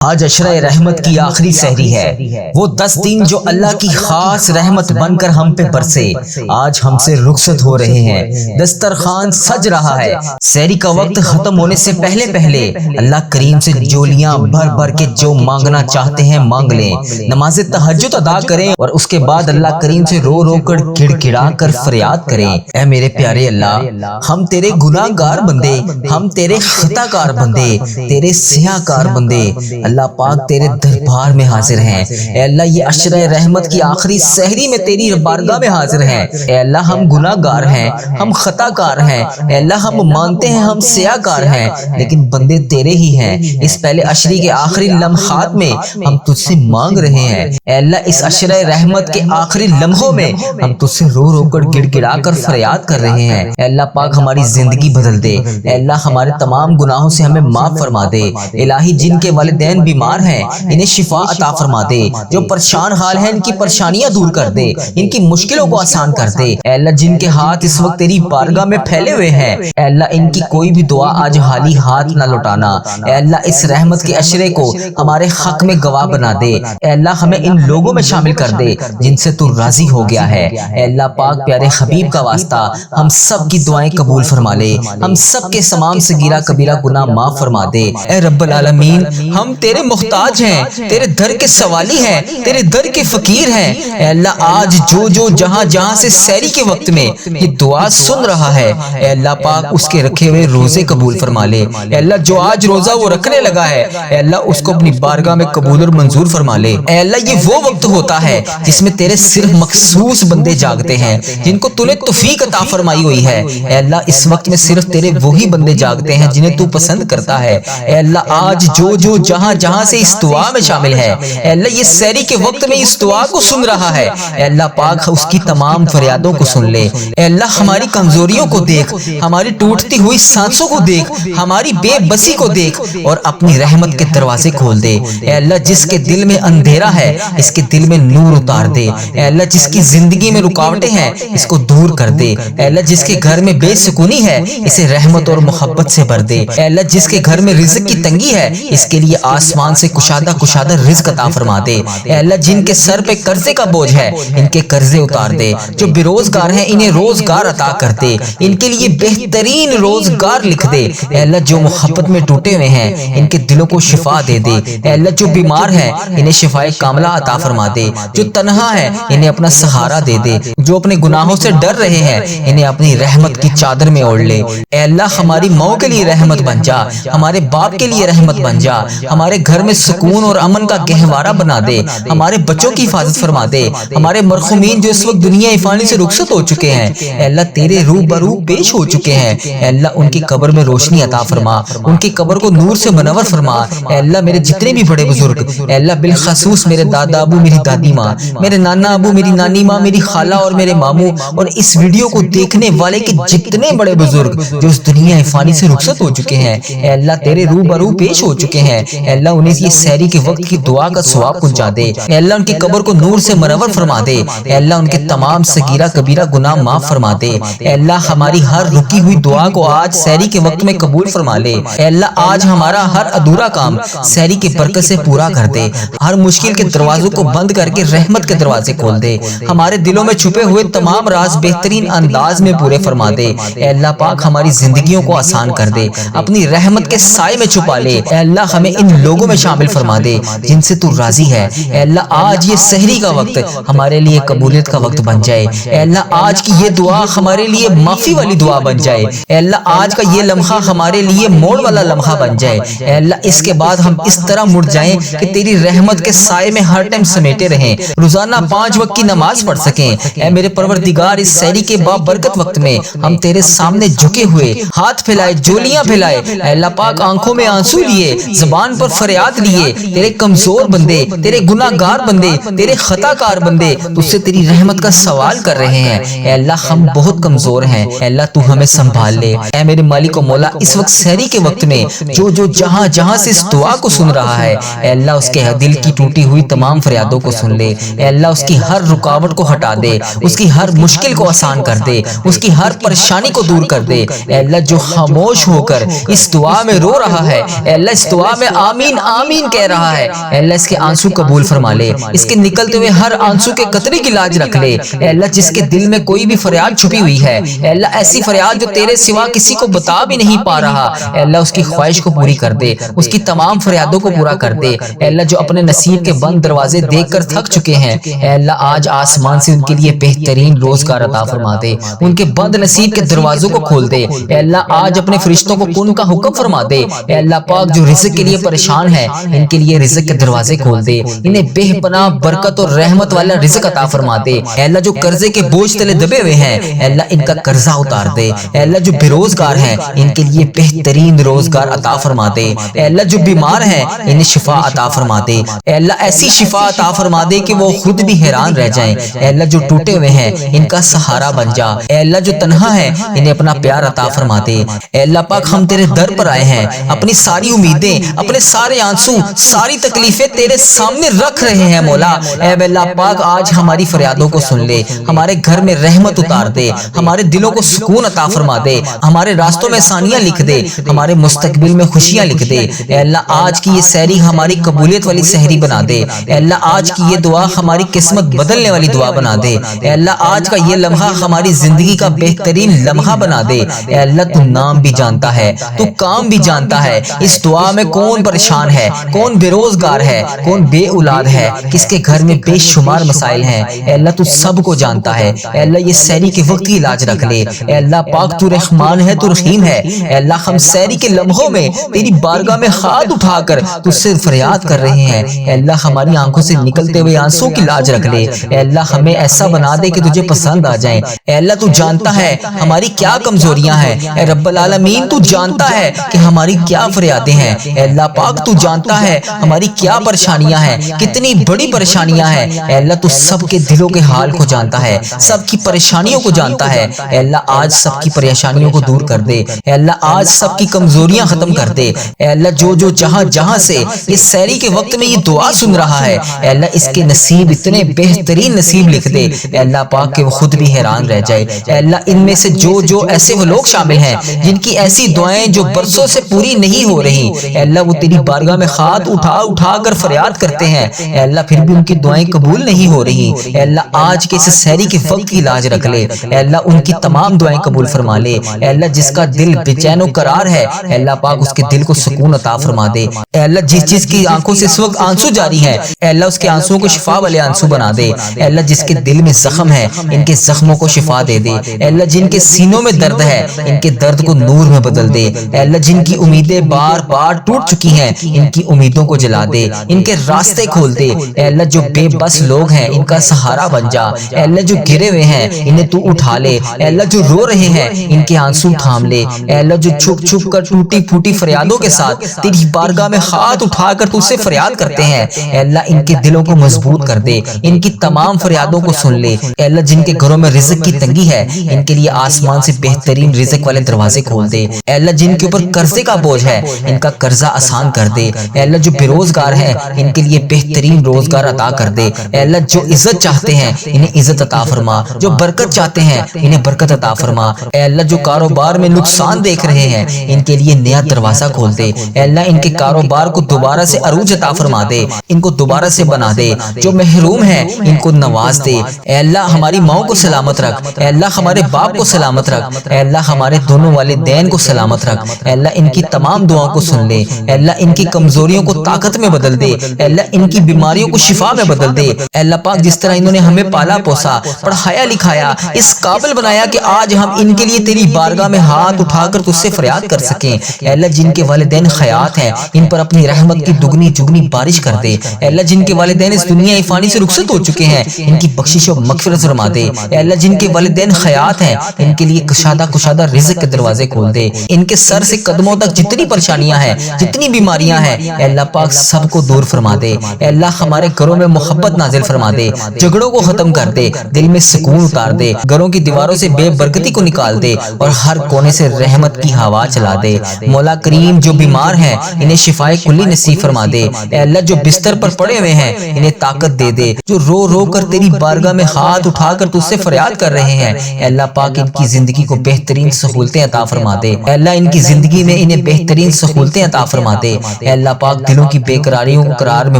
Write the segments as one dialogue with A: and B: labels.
A: آج عشرہ رحمت کی آخری سحری ہے، وہ 10 دن جو اللہ کی خاص رحمت بن کر ہم پہ برسے آج ہم سے رخصت ہو رہے ہیں۔ دسترخوان سج رہا ہے، سحری کا وقت ختم ہونے سے پہلے اللہ کریم سے جولیاں بھر بھر کے جو مانگنا چاہتے ہیں مانگ لیں، نماز تہجد ادا کریں اور اس کے بعد اللہ کریم سے رو رو کر گڑ گڑا کر فریاد کریں۔ اے میرے پیارے اللہ، ہم تیرے گناہ گار بندے، ہم تیرے خطا کار بندے، تیرے سیاہ کار بندے اللہ پاک تیرے دربار میں حاضر ہیں۔ اے اللہ، یہ عشرہ رحمت کی آخری سحری میں تیری بارگاہ میں حاضر ہیں۔ اے اللہ، ہم گناہ گار ہیں، ہم خطا کار ہیں۔ اے اللہ، ہم مانتے ہیں ہم سیاہ کار ہیں، لیکن بندے تیرے ہی ہیں۔ اس پہلے عشری کے آخری لمحات میں ہم تجھ سے مانگ رہے ہیں۔ اے اللہ، اس عشرہ رحمت کے آخری لمحوں میں ہم تجھ سے رو رو کر گڑ گڑا کر فریاد کر رہے ہیں۔ اے اللہ پاک، ہماری زندگی بدل دے۔ اے اللہ، ہمارے تمام گناہوں سے ہمیں معاف فرما دے۔ الہی، جن کے والدین بیمار ہیں انہیں شفا عطا فرما دے، جو پریشان حال ہیں ان کی پریشانیاں دور کر دے، ان کی مشکلوں کو آسان کر دے۔ اے اللہ، جن کے ہاتھ اس وقت تیری بارگاہ میں پھیلے ہوئے ہیں، اے اللہ ان کی کوئی بھی دعا آج خالی ہاتھ نہ لوٹانا۔ اے اللہ، اس رحمت کے عشرے کو ہمارے حق میں گواہ بنا دے۔ اے اللہ، ہمیں ان لوگوں میں شامل کر دے جن سے تو راضی ہو گیا ہے۔ اے اللہ پاک، پیارے حبیب کا واسطہ ہم سب کی دعائیں قبول فرما لے، ہم سب کے تمام صغیرہ کبیرہ گناہ معاف فرما دے۔ اے رب العالمین، ہم تیرے محتاج ہیں، تیرے در کے سوالی ہیں، تیرے در کے فقیر ہیں۔ اے اللہ، آج جو جہاں جہاں سے سحری کے وقت میں یہ دعا سن رہا ہے، اے اللہ پاک اس کے رکھے ہوئے روزے قبول فرما لے۔ اے اللہ، جو آج روزہ وہ رکھنے لگا ہے، اے اللہ اس کو اپنی بارگاہ میں قبول اور منظور فرما لے۔ اے اللہ، یہ وہ وقت ہوتا ہے جس میں تیرے صرف مخصوص بندے جاگتے ہیں، جن کو تو نے توفیق عطا فرمائی ہوئی ہے۔ اے اللہ، اس وقت میں صرف تیرے وہی بندے جاگتے ہیں جنہیں تو پسند کرتا ہے۔ اے اللہ، آج جو جہاں جہاں سے اس دعا میں شامل ہے، اے اللہ یہ سحری کے وقت میں اس دعا کو سن رہا ہے، اے اللہ پاک اس کی تمام فریادوں کو سن لے۔ اے اللہ، ہماری کمزوریوں کو دیکھ، ہماری ٹوٹتی ہوئی سانسوں کو دیکھ، ہماری بے بسی کو دیکھ اور اپنی رحمت کے دروازے کھول دے۔ اے اللہ، جس کے دل میں اندھیرا ہے اس کے دل میں نور اتار دے۔ اے اللہ، جس کی زندگی میں رکاوٹیں ہیں اس کو دور کر دے۔ اے اللہ، جس کے گھر میں بے سکونی ہے اسے رحمت اور محبت سے بھر دے۔ اے اللہ، جس کے گھر میں رزق کی تنگی ہے اس کے لیے آسمان سے کشادہ رزق عطا فرما دے۔ اے اللہ، جن کے سر پہ قرضے کا بوجھ ہے ان کے قرضے اتار دے، جو بے روزگار ہیں انہیں روزگار عطا کر دے، ان کے لیے بہترین روزگار لکھ دے۔ اے اللہ، جو محبت میں ٹوٹے ہوئے ہیں ان کے دلوں کو شفا دے دے۔ اے اللہ، جو بیمار ہیں انہیں شفائے کاملہ عطا فرما دے، جو تنہا ہے انہیں اپنا سہارا دے دے، جو اپنے گناہوں سے ڈر رہے ہیں انہیں اپنی رحمت کی چادر میں اوڑھ لے۔ اے اللہ، ہماری ماؤں کے لیے رحمت بن جا، ہمارے باپ کے لیے رحمت بن جا، ہمارے گھر میں سکون اور امن کا گہوارہ بنا دے، ہمارے بچوں کی حفاظت فرما دے، ہمارے مرحومین جو اس وقت دنیا فانی سے رخصت ہو چکے ہیں، اے اللہ تیرے روبرو پیش ہو چکے ہیں، اے اللہ ان کی قبر میں روشنی عطا فرما، ان کی قبر کو نور سے منور فرما۔ اے اللہ، میرے جتنے بھی بڑے بزرگ، اے اللہ بالخصوص میرے دادا ابو، میری دادی ماں، میرے نانا ابو، میری نانی ماں، میری خالہ اور میرے ماموں، اور اس ویڈیو کو دیکھنے والے کے جتنے بڑے بزرگ جو اس دنیا فانی سے رخصت ہو چکے ہیں، اے اللہ تیرے روبرو پیش ہو چکے ہیں، اے اللہ انہیں یہ سحری کے وقت کی دعا کا ثواب پہنچا دے۔ اے اللہ ان کی قبر کو نور سے منور فرما دے۔ اے اللہ ان کے تمام صغیرہ کبیرہ گناہ معاف فرما دے۔ اے اللہ ہماری ہر رکی ہوئی دعا کو آج سحری کے وقت میں قبول فرما لے۔ اے اللہ آج ہمارا ہر ادھورا کام سحری کی برکت سے پورا کر دے، ہر مشکل کے دروازوں کو بند کر کے رحمت کے دروازے کھول دے، ہمارے دلوں میں چھپے ہوئے تمام راز بہترین انداز میں پورے فرما دے۔ اے اللہ پاک ہماری زندگیوں کو آسان کر دے، اپنی رحمت کے سائے میں چھپا لے۔ اے اللہ ہمیں ان لوگوں میں شامل فرما دے جن سے تو راضی ہے۔ اے اللہ آج یہ سحری کا وقت ہمارے لیے قبولیت کا وقت بن جائے۔ اے اللہ آج کی یہ دعا ہمارے لیے معافی والی دعا بن جائے۔ اے اللہ آج کا یہ لمحہ ہمارے لیے موڑ والا لمحہ بن جائے۔ اے اللہ اس کے بعد ہم اس طرح مڑ جائیں کہ تیری رحمت کے سائے میں ہر ٹائم سمیٹے رہیں، روزانہ 5 وقت کی نماز پڑھ سکیں۔ اے میرے پروردگار، اس سحری کے بابرکت وقت میں ہم تیرے سامنے جھکے ہوئے، ہاتھ پھیلائے، جولیاں پھیلائے، اے اللہ پاک آنکھوں میں آنسو لیے، زبان پر فریاد لیے، تیرے کمزور بندے، تیرے گناہ گار بندے، تیرے خطا کار بندے تجھ سے تیری رحمت کا سوال کر رہے ہیں۔ اے اللہ ہم بہت کمزور ہیں، اے اللہ تو ہمیں سنبھال لے۔ اے میرے مالک و مولا، اس وقت سحری کے وقت میں جو جہاں جہاں سے اس دعا کو سن رہا ہے، اے اللہ اس کے دل کی ٹوٹی ہوئی تمام فریادوں کو سن لے۔ اے اللہ اس کی ہر رکاوٹ کو ہٹا دے، اس کی ہر مشکل کو آسان کر دے، اس کی ہر پریشانی کو دور کر دے۔ اے اللہ جو خاموش ہو کر اس دعا میں رو رہا ہے، اے اللہ اس دعا میں آمین آمین کہہ رہا ہے، اے اللہ اس کے آنسو قبول فرما لے، اس کے نکلتے ہوئے ہر آنسو کے قطرے کی لاج رکھ لے۔ اے اللہ جس کے دل میں کوئی بھی فریاد چھپی ہوئی ہے، اے اللہ ایسی فریاد جو تیرے سوا کسی کو بتا بھی نہیں پا رہا، اے اللہ اس کی خواہش کو پوری کر دے، اس کی تمام فریادوں کو پورا کر دے۔ اے اللہ جو اپنے نصیب کے بند دروازے دیکھ کر تھک چکے ہیں، اے اللہ آج آسمان سے ان کے لیے بہترین روزگار عطا فرما دے، ان کے بند نصیب کے دروازوں کو کھول دے۔ اے اللہ آج اپنے فرشتوں کو کن کا حکم فرما دے۔ اے اللہ پاک جو رزق کے لیے پریشان ہے، ان کے لیے رزق کے دروازے کھول دے، انہیں بے پناہ برکت اور رحمت والا رزق عطا فرما دے۔ اے اللہ جو قرضے کے بوجھ تلے دبے ہوئے ہیں، اے اللہ ان کا قرضہ اتار دے۔ اے اللہ جو بے روزگار ہیں، ان کے لیے بہترین روزگار عطا فرما دے۔ اے اللہ جو بیمار ہیں، انہیں شفا عطا فرما دے۔ اے اللہ ایسی شفا عطا فرما دے کہ وہ خود بھی حیران رہ جائیں۔ اے اللہ جو ٹوٹے ہوئے ہیں، ان کا سہارا بن جا۔ اے اللہ جو تنہا ہے، انہیں اپنا پیار عطا فرما دے۔ اے اللہ پاک ہم تیرے در پر آئے ہیں، اپنی ساری امیدیں، اپنے سارے آنسو، ساری تکلیفیں تیرے سامنے رکھ رہے ہیں مولا۔ اے اللہ پاک آج ہماری فریادوں کو سن لے، ہمارے گھر میں رحمت اتار دے، ہمارے دلوں کو سکون عطا فرما دے، ہمارے راستوں میں ثانیہ لکھ دے، ہمارے مستقبل میں خوشیاں لکھ دے۔ اے اللہ آج کی یہ سحری ہماری قبولیت والی سحری بنا دے۔ اے اللہ آج کی یہ دعا ہماری قسمت بدلنے والی دعا بنا دے۔ اے اللہ آج کا یہ لمحہ ہماری زندگی کا بہترین لمحہ بنا دے۔ اے اللہ تو نام بھی جانتا ہے، تو کام بھی جانتا ہے، اس دعا میں کون پریشان ہے، کون بے روزگار ہے، کون بے اولاد ہے، کس کے گھر میں بے شمار مسائل ہیں۔ اے اللہ تو سب کو جانتا ہے۔ اے اللہ یہ سحری کے وقت کی علاج رکھ لے۔ اے اللہ پاک تو رحمان ہے، تو رحیم ہے۔ اے اللہ ہم سحری کے لمحوں میں تیری بارگاہ میں ہاتھ اٹھا کر تجھ سے فریاد کر رہے ہیں۔ اے اللہ ہماری آنکھوں سے نکلتے ہوئے آنسو کی لاج رکھ لے۔ اے اللہ ہمیں ایسا بنا دے کہ تجھے پسند آ جائیں۔ اے اللہ تو جانتا ہے ہماری کیا کمزوریاں ہیں۔ اے رب العالمین تو جانتا ہے کہ ہماری کیا فریادیں ہیں۔ اے اللہ پاک تو جانتا ہے ہماری کیا پریشانیاں ہیں، کتنی بڑی پریشانیاں ہیں۔ اے اللہ تو سب کے دلوں کے حال کو جانتا ہے، سب کی پریشانیوں کو جانتا ہے۔ اے اللہ آج سب کی پریشانیوں کو دور کر دے۔ اے اللہ آج سب کی کمزوریاں ختم کر دے۔ اے اللہ جو جہاں سے اس سحری کے وقت میں یہ دعا سن رہا ہے، اے اللہ اس کے نصیب اتنے بہترین نصیب لکھ دے۔ اے اللہ پاک کہ وہ خود بھی حیران رہ جائے۔ اے اللہ ان میں سے جو ایسے وہ لوگ شامل ہیں جن کی ایسی دعائیں جو برسوں سے پوری نہیں ہو رہی، اے اللہ وہ تیری بارگاہ میں ہاتھ اٹھا کر فریاد کرتے ہیں، اے اللہ پھر بھی ان کی دعائیں قبول نہیں ہو رہی، اے اللہ آج کے اس سحری کے وقت کی لاج رکھ لے۔ اے اللہ ان کی تمام دعائیں قبول فرما لے۔ اے اللہ جس کا دل بے چین و قرار ہے، اے اللہ پاک اس کے دل کو سکون عطا فرما دے۔ اے اللہ جس کی آنکھوں سے اس وقت آنسو جاری ہیں، اے اللہ اس کے آنسوؤں کو شفا والے آنسو بنا دے۔ اے اللہ جس کے دل میں زخم ہے، ان کے زخموں کو شفا دے دے۔ اے اللہ جن کے سینوں میں درد ہے، ان کے درد کو نور میں بدل دے۔ اے اللہ جن کی امیدیں بار بار ٹوٹ چکی ہیں، ان کی امیدوں کو جلا دے، ان کے راستے کھول دے۔ اے اللہ جو بے بس لوگ ہیں، ان کا سہارا بن جا۔ اے اللہ جو گرے ہوئے ہیں، انہیں تو اٹھا لے۔ اے اللہ جو رو رہے ہیں، ان کے آنسو تھام لے۔ اے اللہ جو چھپ کر ٹوٹی پھوٹی فریادوں کے ساتھ تیری بارگاہ میں ہاتھ اٹھا کر تجھ سے فریاد کرتے ہیں، اے اللہ ان کے دلوں کو مضبوط کر دے، ان کی تمام فریادوں کو سن لے۔ اے اللہ جن کے گھروں میں رزق کی تنگی ہے، ان کے لیے آسمان سے بہترین رزق والے دروازے کھول دے۔ اے اللہ جن کے اوپر قرضے کا بوجھ ہے، ان کا قرضہ آسان کر دے۔ اے اللہ جو بے روزگار ہیں، ان کے لیے بہترین روزگار عطا کر دے۔ اے اللہ جو عزت چاہتے ہیں، انہیں عزت عطا فرما، جو برکت چاہتے ہیں، انہیں برکت عطا فرما۔ اے اللہ جو کاروبار میں نقصان دیکھ رہے ہیں، ان کے لیے نیا دروازہ کھول دے۔ اے اللہ ان کے کاروبار کو دوبارہ سے عروج عطا فرما دے، ان کو دوبارہ سے بنا دے۔ جو محروم ہیں، ان کو نواز دے۔ اے اللہ ہماری ماؤں کو سلامت رکھ، اے اللہ ہمارے باپ کو سلامت رکھ، اے اللہ ہمارے دونوں والدین کو سلامت رکھ۔ اے اللہ ان کی تمام دعاؤں کو سن لے۔ اے اللہ ان کی کمزوریوں کو طاقت میں بدل دے۔ اے اللہ ان کی بیماریوں کو شفا میں بدل دے۔ اے اللہ پاک جس طرح انہوں نے ہمیں پالا پوسا، پڑھایا لکھایا، اس قابل بنایا کہ آج ہم ان کے لیے تیری بارگاہ میں ہاتھ اٹھا کر تجھ سے فریاد کر سکیں۔ اے اللہ جن کے والدین حیات ہیں، ان پر اپنی رحمت کی دگنی چگنی بارش کر دے۔ اے اللہ جن کے والدین اس دنیا فانی سے رخصت ہو چکے ہیں، ان کی بخشش و مغفرت فرما دے۔ اے اللہ جن کے والدین حیات ہیں، ان کے لیے کشادہ رزق کے دروازے کھول دے۔ ان کے سر سے قدموں تک جتنی پریشانیاں ہیں، جتنی بیماریاں ہیں، اے اللہ پاک سب کو دور فرما دے۔ اے اللہ ہمارے گھروں میں محبت نازل فرما دے، جھگڑوں کو ختم کر دے، دل میں سکون اتار دے، گھروں کی دیواروں سے بے برکتی کو نکال دے اور ہر کونے سے رحمت کی ہوا چلا دے۔ مولا کریم جو بیمار ہیں، انہیں شفائے کلی نصیب فرما دے۔ اے اللہ جو بستر پر پڑے ہوئے ہیں، انہیں طاقت دے دے۔ جو رو کر تیری بارگاہ میں ہاتھ ہاتھ اٹھا کر تجھ سے فریاد کر رہے ہیں، اے اللہ پاک ان کی زندگی کو بہترین سہولتیں عطا فرما دے، اے اللہ ان کی زندگی میں انہیں بہترین سہولتیں عطا فرما دے، اے اللہ پاک دلوں کی بے قراریوں کو قرار میں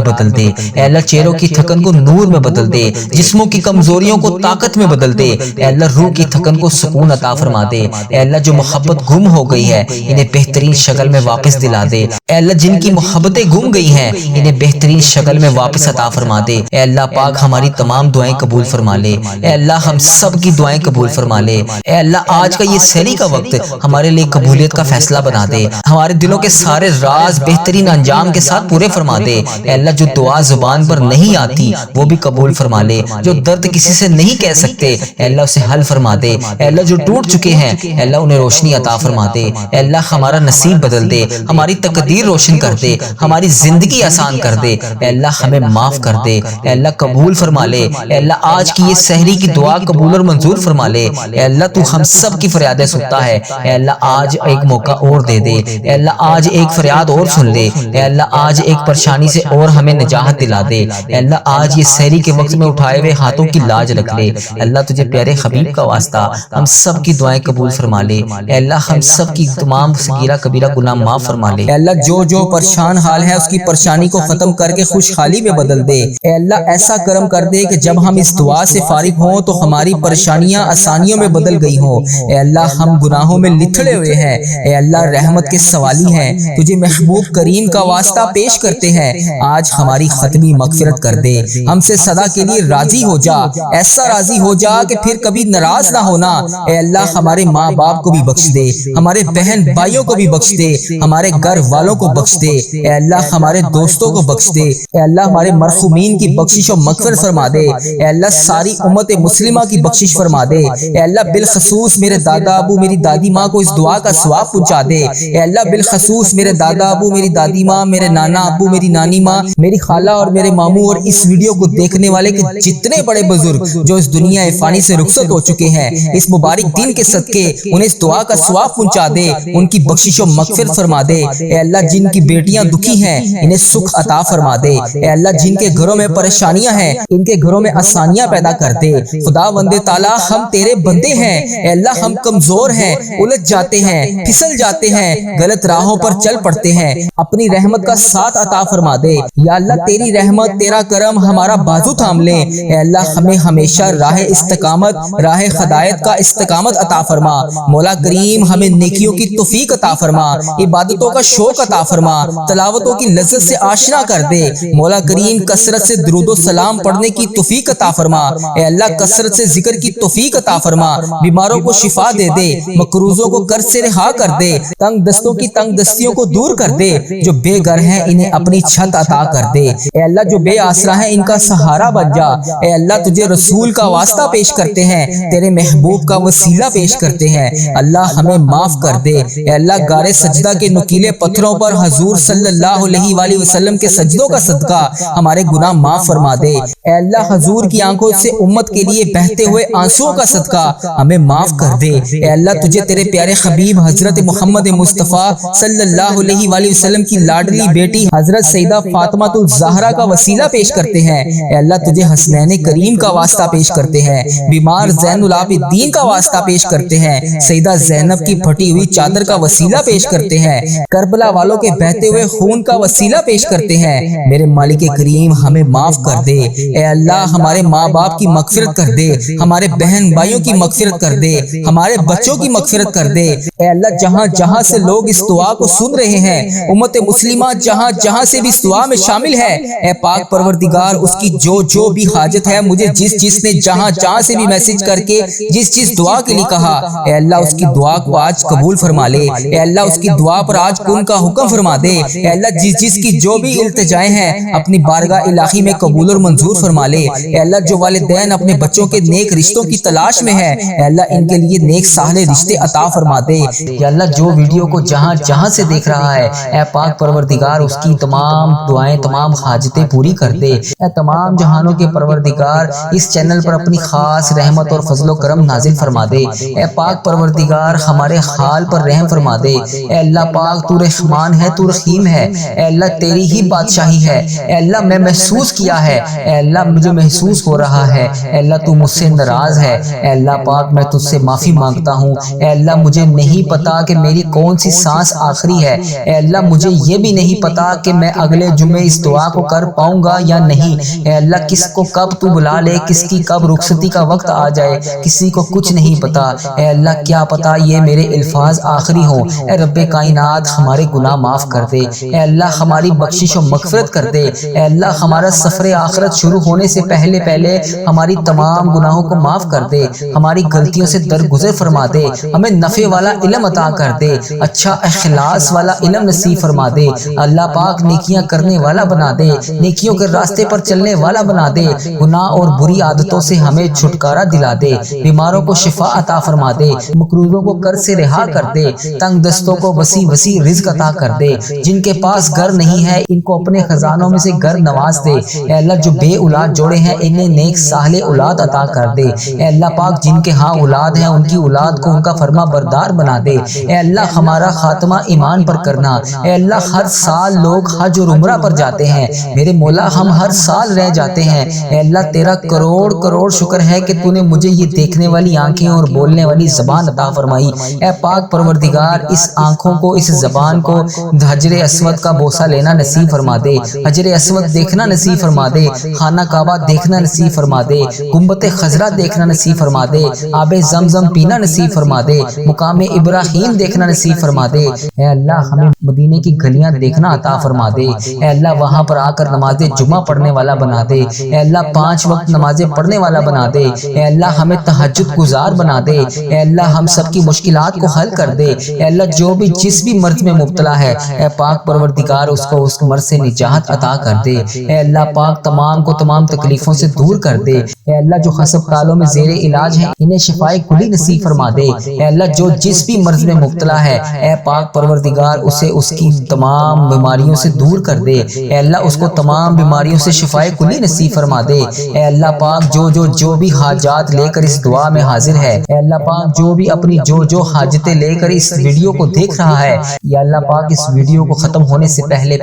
A: بدل دے، اے اللہ چہروں کی تھکن کو نور میں بدل دے، جسموں کی کمزوریوں کو طاقت میں بدل دے، اے اللہ روح کی تھکن کو سکون عطا فرما دے، اے اللہ جو محبت گم ہو گئی ہے انہیں بہترین شکل میں واپس دلا دے، اے اللہ جن کی محبتیں گم گئی ہیں انہیں بہترین شکل میں واپس عطا فرما دے، اے اللہ پاک ہماری تمام دعائیں قبول فرما لے، اے اللہ ہم سب کی دعائیں قبول فرما لے، اے اللہ آج کا یہ سحری کا وقت ہمارے لیے قبولیت کا فیصلہ بنا دے، ہمارے دلوں کے سارے راز بہترین انجام کے ساتھ پورے فرما دے، اے اللہ جو دعا زبان پر نہیں آتی وہ بھی قبول فرما لے، جو درد کسی سے نہیں کہہ سکتے اے اللہ اسے حل فرما دے، اے اللہ جو ٹوٹ چکے ہیں اے اللہ انہیں روشنی عطا فرما دے، اے اللہ ہمارا نصیب بدل دے، ہماری تقدیر روشن کر دے، ہماری زندگی آسان کر دے، اے اللہ ہمیں معاف کر دے، اے اللہ قبول فرما لے، اے اللہ آج کی یہ سحری کی دعا قبول اور منظور فرما لے، اے اللہ تو ہم سب کی فریادیں سنتا ہے، اے اللہ آج ایک موقع اور دے دے، اے اللہ آج ایک فریاد اور سن لے، اے اللہ آج ایک پریشانی سے اور ہمیں نجات دلا دے، اے اللہ آج یہ سحری کے وقت میں اٹھائے ہوئے ہاتھوں کی لاج رکھ لے، اللہ تجھے پیارے حبیب کا واسطہ ہم سب کی دعائیں قبول فرما لے، اے اللہ ہم سب کی تمام صغیرہ کبیرہ گناہ معاف فرما لے، اے اللہ جو پریشان حال ہے اس کی پریشانی کو ختم کر کے خوشحالی میں بدل دے، اے اللہ ایسا کرم کر دے کہ جب ہم اس دعا سے فارغ ہوں تو ہماری پریشانیاں آسانیوں میں بدل گئی ہوں، اے اللہ ہم گناہوں میں لتھڑے ہوئے ہیں، اے اللہ رحمت کے سوالی ہیں، تجھے محبوب کریم کا واسطہ پیش کرتے ہیں، آج ہماری ختمی مغفرت کر دے، ہم سے سدا کے لیے راضی ہو جا، ایسا راضی ہو جا کہ پھر کبھی ناراض نہ ہونا، اے اللہ ہمارے ماں باپ کو بھی بخش دے، ہمارے بہن بھائیوں کو بھی بخش دے، ہمارے گھر والوں کو بخش دے، اے اللہ ہمارے دوستوں کو بخش دے، اے اللہ ہمارے مرحومین کی بخشش و مغفرت فرما دے، اے اللہ ساری امت مسلمہ کی بخشش فرما دے، اے اللہ بالخصوص میرے دادا ابو میری دادی ماں کو اس دعا کا ثواب پہنچا دے، اے اللہ بالخصوص میرے دادا ابو میری دادی ماں، میرے نانا ابو میری نانی ماں، میری خالہ اور میرے ماموں اور اس ویڈیو کو دیکھنے والے کے جتنے بڑے بزرگ جو اس دنیا فانی سے رخصت ہو چکے ہیں، اس مبارک دن کے صدقے انہیں اس دعا کا ثواب پہنچا دے، ان کی بخشش و مغفرت فرما دے، اے اللہ جن کی بیٹیاں دکھی ہیں انہیں سکھ عطا فرما دے، اے اللہ جن کے گھروں میں پریشانیاں ہیں ان کے گھروں میں آسانیاں پیدا کر دے، خدا بندے تعالیٰ ہم تیرے بندے ہیں، اے اللہ ہم کمزور ہیں، الجھ جاتے ہیں، پھسل جاتے ہیں، غلط راہوں پر چل پڑتے ہیں، اپنی رحمت کا ساتھ عطا فرما دے، یا اللہ تیری رحمت تیرا کرم ہمارا بازو تھام لے، اے اللہ ہمیں ہمیشہ راہ استقامت راہ ہدایت کا استقامت عطا فرما، مولا کریم ہمیں نیکیوں کی توفیق عطا فرما، عبادتوں کا شوق عطا فرما، تلاوتوں کی لذت سے آشنا کر دے، مولا کریم کثرت سے درود و سلام پڑھنے کی توفیق عطا فرما، اے اللہ کثرت سے ذکر کی توفیق عطا فرما، بیماروں کو شفا دے دے، مقروضوں کو قرض سے رہا کر دے، تنگ دستوں کی تنگ دستیوں کو دور کر دے، جو بے گھر ہیں انہیں اپنی چھت عطا کر دے، اے اللہ جو بے آسرا ہیں ان کا سہارا بن جا، اے اللہ تجھے رسول کا واسطہ پیش کرتے ہیں، تیرے محبوب کا وسیلہ پیش کرتے ہیں، اللہ ہمیں معاف کر دے، اے اللہ غار سجدہ کے نکیلے پتھروں پر حضور صلی اللہ علیہ وآلہ وسلم کے سجدوں کا صدقہ ہمارے گناہ معاف فرما دے، اے اللہ حضور کی آنکھوں سے امت کے لیے بہتے ہوئے آنسوؤں کا صدقہ ہمیں معاف کر دے، اے اللہ تجھے تیرے پیارے حبیب حضرت محمد مصطفیٰ صلی اللہ علیہ وآلہ وسلم کی لاڈلی بیٹی حضرت سیدہ فاطمہ الزہرا کا وسیلہ پیش کرتے ہیں، اے اللہ تجھے حسنین کریم کا واسطہ پیش کرتے ہیں، بیمار زین العابدین کا واسطہ پیش کرتے ہیں، سیدہ زینب کی پھٹی ہوئی چادر کا وسیلہ پیش کرتے ہیں، کربلا والوں کے بہتے ہوئے خون کا وسیلہ پیش کرتے ہیں، میرے مالک کریم ہمیں معاف کر دے، اے اللہ ہمارے ماں باپ کی مغفرت کر دے، ہمارے بہن بھائیوں کی مغفرت کر دے، ہمارے بچوں کی مغفرت کر دے، اے اللہ جہاں جہاں سے لوگ اس دعا کو سن رہے ہیں، امت مسلمہ جہاں جہاں سے بھی اس دعا میں شامل ہے، اے پاک پروردگار اس کی جو بھی حاجت ہے، مجھے جس نے جہاں جہاں سے بھی میسج کر کے جس دعا کے لیے کہا، اے اللہ اس کی دعا کو آج قبول فرما لے، اے اللہ اس کی دعا پر آج کن کا حکم فرما دے، اے اللہ جس کی جو بھی التجائیں ہیں اپنی بارگاہ الہی میں قبول اور منظور فرما لے، اے اللہ جو والدین اپنے بچوں کے نیک رشتوں کی تلاش میں ہے، اے اللہ ان کے لیے نیک صالح رشتے عطا فرما دے، یا اللہ جو ویڈیو کو جہاں جہاں سے دیکھ رہا ہے اے پاک پروردگار اس کی تمام دعائیں تمام حاجتیں پوری کر دے، اے تمام جہانوں کے پروردگار اس چینل پر اپنی خاص رحمت اور فضل و کرم نازل فرما دے، اے پاک پروردگار ہمارے حال پر رحم فرما دے، اے اللہ پاک تو رحمان ہے تو رحیم ہے، اے اللہ تیری ہی بادشاہی ہے، اے اللہ میں محسوس کیا ہے، اے اللہ مجھے محسوس ہو رہا ہے ہے، اے اللہ تو مجھ سے ناراض ہے، اے اللہ پاک میں تجھ سے معافی مانگتا ہوں، اے اللہ مجھے نہیں پتا کہ میری کون سی سانس آخری ہے، اے اللہ مجھے یہ بھی نہیں پتا کہ میں اگلے جمعے اس دعا کو کر پاؤں گا یا نہیں، اے اللہ کس کو کب تو بلا لے، کس کی کب رخصتی کا وقت آ جائے، کسی کو کچھ نہیں پتا، اے اللہ کیا پتا یہ میرے الفاظ آخری ہوں، اے رب کائنات ہمارے گناہ معاف کر دے، اے اللہ ہماری بخشش و مغفرت کر دے، اے اللہ ہمارا سفر آخرت شروع ہونے سے پہلے ہماری تمام گناہوں کو معاف کر دے، ہماری غلطیوں سے درگزر فرما دے، ہمیں نفع والا علم عطا کر دے، اچھا اخلاص والا علم نصیب فرما دے، اللہ پاک نیکیاں کرنے والا بنا دے، نیکیوں کے راستے پر چلنے والا بنا دے، گناہ اور بری عادتوں سے ہمیں چھٹکارا دلا دے، بیماروں کو شفا عطا فرما دے، مقروضوں کو قرض سے رہا کر دے، تنگ دستوں کو وسیع رزق عطا کر دے، جن کے پاس گھر نہیں ہے ان کو اپنے خزانوں میں سے گھر نواز دے، اے اللہ جو بے اولاد جوڑے ہیں انہیں نیک صالح اولاد عطا کر دے، اے اللہ پاک جن کے ہاں اولاد ہیں ان کی اولاد کو ان کا فرما بردار بنا دے، اے اللہ ہمارا خاتمہ ایمان پر کرنا، اے اللہ ہر سال لوگ حج اور عمرہ پر جاتے ہیں، میرے مولا ہم ہر سال رہ جاتے ہیں، اے اللہ تیرا کروڑ شکر ہے کہ تو نے مجھے یہ دیکھنے والی آنکھیں اور بولنے والی زبان عطا فرمائی، اے پاک پروردگار اس آنکھوں کو اس زبان کو حجر اسود کا بوسہ لینا نصیب فرما دے، حجر اسود دیکھنا نصیب فرما دے، خانہ کعبہ دیکھنا نصیب فرما دے، گنبد خضرا دیکھنا نصیب فرما دے، آب زمزم پینا نصیب فرما دے، مقام ابراہیم دیکھنا نصیب فرما دے، اے اللہ ہمیں مدینے کی گلیاں دیکھنا عطا فرما دے، اے اللہ وہاں پر آ کر نماز جمعہ پڑھنے والا بنا دے، اے اللہ 5 وقت نمازیں پڑھنے والا بنا دے، اے اللہ ہمیں تہجد گزار بنا دے، اے اللہ ہم سب کی مشکلات کو حل کر دے، اے اللہ جو بھی جس بھی مرض میں مبتلا ہے اے پاک پروردگار اس کو اس مرض سے نجات عطا کر دے، اے اللہ پاک تمام کو تمام تکلیفوں سے دور کر دے، اے اللہ جو ہسپتالوں میں زیر علاج ہیں انہیں شفائے کلی نصیب فرما دے، اے اللہ جو جس بھی مرض میں مبتلا ہے اے پاک پروردگار اسے اس کی تمام بیماریوں سے دور کر دے، اے اللہ اس کو تمام بیماریوں سے شفائے کلی نصیب فرما دے، اے اللہ پاک جو بھی حاجات لے کر اس دعا میں حاضر ہے، اے اللہ پاک جو بھی اپنی جو حاجتیں لے کر اس ویڈیو کو دیکھ رہا ہے، یا اللہ پاک اس ویڈیو کو ختم ہونے سے پہلے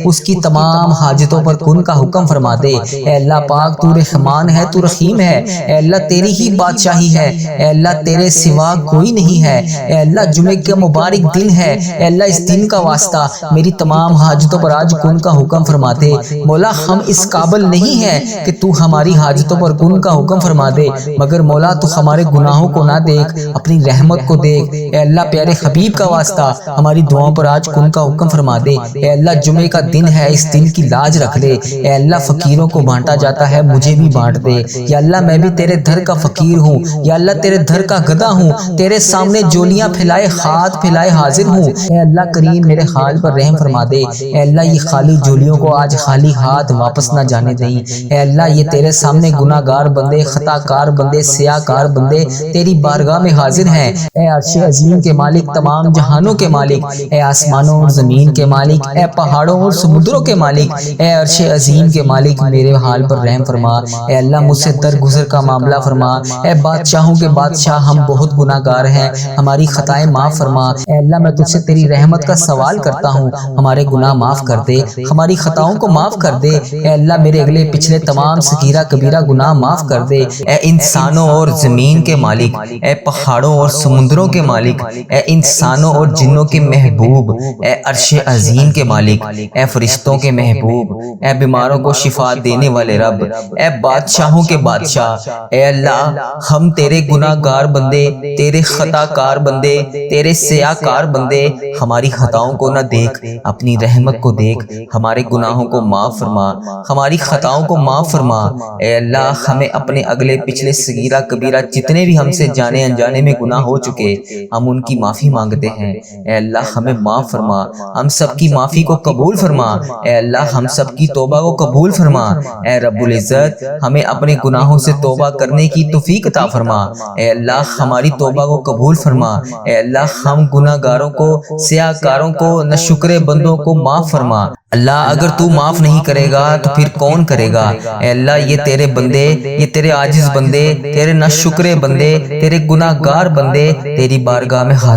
A: اس کی تمام حاجتوں پر کن کا حکم فرما دے، اے اللہ پاک تو رحمان ہے تو رحیم ہے، اے اللہ تیری ہی بادشاہی ہے، اے اللہ تیرے سوا کوئی نہیں ہے، اے اللہ جمعے کا مبارک دن ہے، اے اللہ اس دن کا واسطہ میری تمام حاجتوں پر آج کن کا حکم فرما دے، مولا ہم اس قابل نہیں ہیں کہ تو ہماری حاجتوں پر کن کا حکم فرما دے، مگر مولا تو ہمارے گناہوں کو نہ دیکھ اپنی رحمت کو دیکھ، اے اللہ پیارے حبیب کا واسطہ ہماری دعاؤں پر آج کن کا حکم فرما دے، اے اللہ جمعے کا دن ہے اس دن کی لاج رکھ دے، اے اللہ فقیروں کو بانٹا جاتا ہے مجھے بھی بانٹ دے، یا اللہ میں بھی تیرے دھر کا فقیر ہوں، یا اللہ تیرے دھر کا گدھا ہوں، تیرے سامنے جولیاں پھیلائے ہاتھ پھیلائے حاضر ہوں، اے اللہ کریم میرے حال پر رحم فرما دے، اے اللہ یہ خالی جولیوں کو آج خالی ہاتھ واپس نہ جانے دیں، اے اللہ یہ تیرے سامنے گناہ گار بندے خطا کار بندے سیاہ کار بندے تیری بارگاہ میں حاضر ہیں، اے عرش عظیم کے مالک تمام جہانوں کے مالک، اے آسمانوں اور زمین کے مالک، اے پہاڑوں اور سمندروں کے مالک، اے عرش عظیم کے مالک میرے حال پر رحم فرما، اے اللہ مجھ سے درگزر کا معاملہ فرما، اے بادشاہوں کے بادشاہ ہم بہت گناہ گار ہیں ہماری خطائیں معاف فرما، اے اللہ میں تجھ سے تیری رحمت کا سوال کرتا ہوں ہمارے گناہ معاف کر دے، ہماری خطاؤں کو معاف کر دے، اے اللہ میرے اگلے پچھلے تمام صغیرہ کبیرہ گناہ معاف کر دے،
B: اے انسانوں اور زمین کے مالک، اے پہاڑوں اور سمندروں کے مالک، اے انسانوں اور جنوں کے محبوب، اے عرش عظیم کے مالک، اے فرشتوں کے محبوب، اے بیماروں کو شفا دینے والے رب، اے بادشاہوں کے بادشاہ، اے اللہ ہم تیرے گناہ گار بندے، تیرے خطا کار بندے، تیرے سیاہ کار بندے، ہماری خطاؤں کو نہ دیکھ اپنی رحمت کو دیکھ، ہمارے گناہوں کو معاف فرما، ہماری خطاؤں کو معاف فرما، اے اللہ ہمیں اپنے اگلے پچھلے صغیرہ کبیرہ جتنے بھی ہم سے جانے انجانے میں گناہ ہو چکے ہم ان کی معافی مانگتے ہیں، اے اللہ ہمیں معاف فرما، ہم سب کی معافی کو قبول فرما، اے اللہ ہم سب کی توبہ کو قبول فرما، اے رب العزت ہمیں اپنے گناہوں سے توبہ کرنے کی توفیق عطا فرما، اے اللہ ہماری توبہ کو قبول فرما، اے اللہ ہم گناہ گاروں کو سیاہ کاروں کو ناشکرے بندوں کو معاف فرما، اللہ اگر تو معاف نہیں کرے گا تو پھر کون کرے گا، اے اللہ یہ تیرے بندے، یہ تیرے عاجز بندے، تیرے ناشکرے بندے، تیرے گناہ گار بندے تیری بارگاہ میں حاضر